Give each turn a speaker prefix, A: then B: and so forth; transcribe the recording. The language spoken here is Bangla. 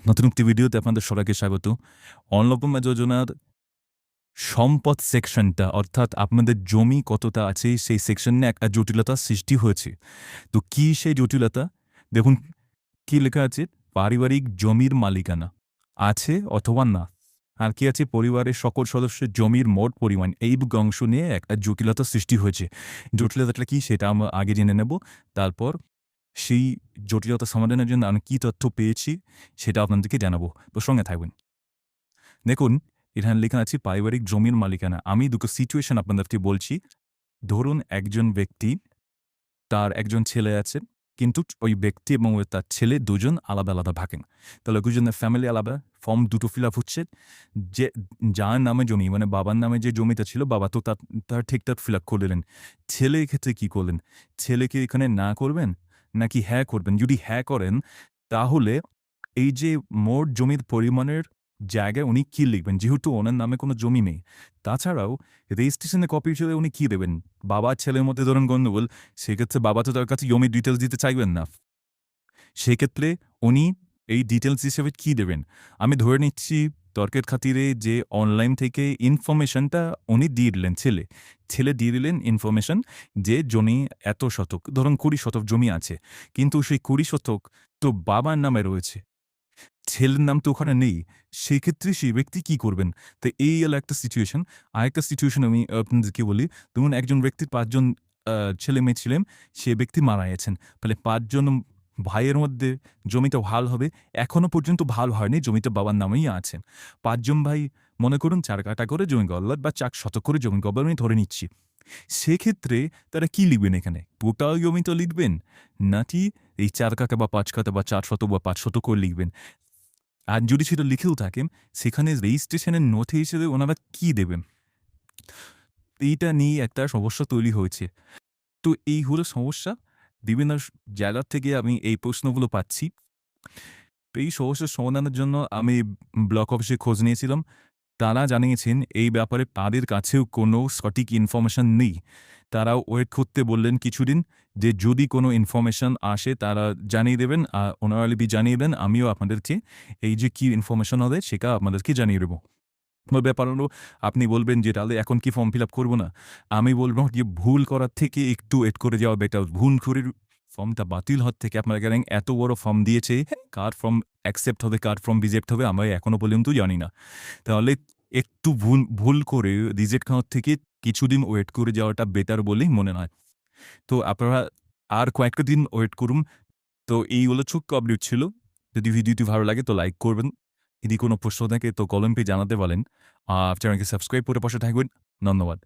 A: নতুন একটি ভিডিওতে আপনাদের সবাইকে স্বাগত। অন্নপূর্ণা যোজনার সম্পদ সেকশনটা অর্থাৎ আপনাদের জমি কতটা আছে সেই সেকশনে একটা জটিলতার সৃষ্টি হয়েছে। তো কি সেই জটিলতা? দেখুন কি লেখা আছে? পারিবারিক জমির মালিকানা আছে অথবা না। আর কি আছে? পরিবারের সকল সদস্যের জমির মোট পরিমাণ। এই অংশ নিয়ে একটা জটিলতার সৃষ্টি হয়েছে। জটিলতাটা কি সেটা আমরা আগে জেনে নেব। তারপর সেই জটিলতা সমাধানের জন্য আমি কি তথ্য পেয়েছি সেটা আপনাদেরকে জানাবো। তো সঙ্গে থাকবেন। দেখুন এখানে লেখা আছে পারিবারিক জমির মালিকানা। আমি দুটো সিচুয়েশন আপনাদেরকে বলছি। ধরুন একজন ব্যক্তি, তার একজন ছেলে আছে, কিন্তু ওই ব্যক্তি এবং তার ছেলে দুজন আলাদা, আলাদা থাকেন। তাহলে দুজনের ফ্যামিলি আলাদা, ফর্ম দুটো ফিল আপ হচ্ছে। যে যার নামে জমি মানে বাবার নামে যে জমিটা ছিল বাবা তো তার ঠিকঠাক ফিল আপ করে দিলেন। ছেলে এক্ষেত্রে কী করলেন? ছেলে কি এখানে না করবেন নাকি হ্যাঁ করবেন? যদি হ্যাঁ করেন তাহলে এই যে মোট জমির পরিমাণের জায়গায় উনি কি লিখবেন? যেহেতু ওনার নামে কোনো জমি নেই। তাছাড়াও রেজিস্ট্রেশনের কপি হিসেবে উনি কি দেবেন? বাবা আর ছেলের মধ্যে ধরুন গন্ডগোল, সেক্ষেত্রে বাবা তো তার কাছে জমির ডিটেইলস দিতে চাইবেন না। সেক্ষেত্রে উনি এই ডিটেইলস হিসেবে কি দেবেন? আমি ধরে নিচ্ছি তর্কের খাতিরে যে অনলাইন থেকে ইনফরমেশনটা উনি দিয়ে দিলেন ছেলে। ছেলে দিয়ে দিলেন ইনফরমেশন যে জমি এত শতক, ধরুন ২০ শতক জমি আছে। কিন্তু সেই ২০ শতক তো বাবার নামে রয়েছে। ছেলের নাম তো ওখানে নেই। সেক্ষেত্রে সেই ব্যক্তি কি করবেন? তো এই হলো একটা সিচুয়েশন। আরেকটা সিচুয়েশন আমি আপনাদেরকে বলি। ধরুন একজন ব্যক্তির ৫ জন ছেলে-মেয়ে ছিলেন, সে ব্যক্তি মারা গেছেন। তাহলে ৫ জন ভাইয়ের মধ্যে জমিটা ভাগ হবে। এখনো পর্যন্ত ভাগ হয়নি, জমিটা বাবার নামেই আছে। ৫ জন ভাই মনে করুন ৪ কাঠা করে জমি গল্লার বা ৪ শতক করে জমি গল্লার আমি ধরে নিচ্ছি। সেক্ষেত্রে তারা কি লিখবেন এখানে? টোটাল জমিটা লিখবেন? নাকি এই ৪ কাঠা বা ৫ কাঠা বা ৪ শতক বা ৫ শতক করে লিখবেন? আর যদি সেটা লিখেও থাকেন, সেখানে রেজিস্ট্রেশনের নথি হিসেবে ওনারা কি দেবেন? এইটা নিয়ে একটা সমস্যা তৈরি হয়েছে। তো এই হলো সমস্যা। বিভিন্ন জায়গা থেকে আমি এই প্রশ্নগুলো পাচ্ছি। তো এই সমস্যার সমাধানের জন্য আমি ব্লক অফিসে খোঁজ নিয়েছিলাম। তারা জানিয়েছেন এই ব্যাপারে তাদের কাছেও কোনো সঠিক ইনফরমেশন নেই। তারা ওয়েট করতে বললেন কিছুদিন, যে যদি কোনো ইনফরমেশন আসে তারা জানিয়ে দেবেন। ওনারা জানিয়ে দেন, আমিও আপনাদেরকে এই যে কি ইনফরমেশন হবে সেটা আপনাদেরকে জানিয়ে দেব। ব্যাপার হলো আপনি বলবেন যে তাহলে এখন কি ফর্ম ফিল আপ করব না? আমি বলব যে ভুল করার থেকে একটু ওয়েট করে যাওয়া বেটার। ভুল করে ফর্মটা বাতিল হওয়ার থেকে আপনারা জানেন এত বড় ফর্ম দিয়েছে, কার ফর্ম অ্যাকসেপ্ট হবে, কার ফর্ম রিজেক্ট হবে আমরা এখনো পর্যন্ত জানি না। তাহলে একটু ভুল করে রিজেক্ট হওয়ার থেকে কিছুদিন ওয়েট করে যাওয়াটা বেটার বলেই মনে হয়। তো আপনারা আর কয়েকটা দিন ওয়েট করুন। তো এই হলো ছোট্ট আপডেট ছিল। যদি ভিডিওটি ভালো লাগে তো লাইক করবেন। যদি কোনো প্রশ্ন থাকে তো কমেন্টে জানাতে পারেন। চ্যানেলকে সাবস্ক্রাইব করে পাশে থাকবেন। ধন্যবাদ।